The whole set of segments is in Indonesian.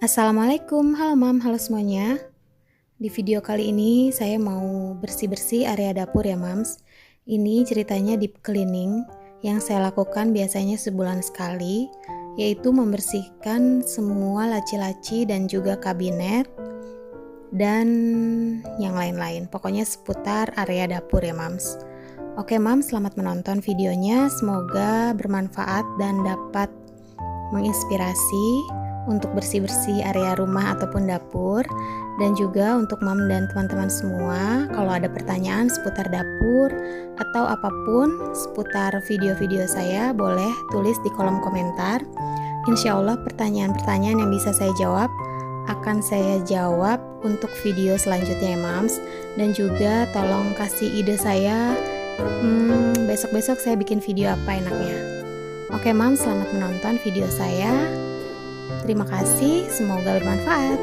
Assalamualaikum, halo Mam, halo semuanya. Di video kali ini saya mau bersih-bersih area dapur ya Mams. Ini ceritanya deep cleaning yang saya lakukan biasanya sebulan sekali, yaitu membersihkan semua laci-laci dan juga kabinet dan yang lain-lain. Pokoknya seputar area dapur ya Mams. Oke Mams, selamat menonton videonya. Semoga bermanfaat dan dapat menginspirasi untuk bersih-bersih area rumah ataupun dapur, dan juga untuk Mam dan teman-teman semua, kalau ada pertanyaan seputar dapur atau apapun seputar video-video saya, boleh tulis di kolom komentar. Insya Allah pertanyaan-pertanyaan yang bisa saya jawab akan saya jawab untuk video selanjutnya ya Mams. Dan juga tolong kasih ide saya, besok-besok saya bikin video apa enaknya. Oke Mams, selamat menonton video saya. Terima kasih, semoga bermanfaat.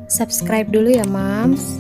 Subscribe dulu ya Mams.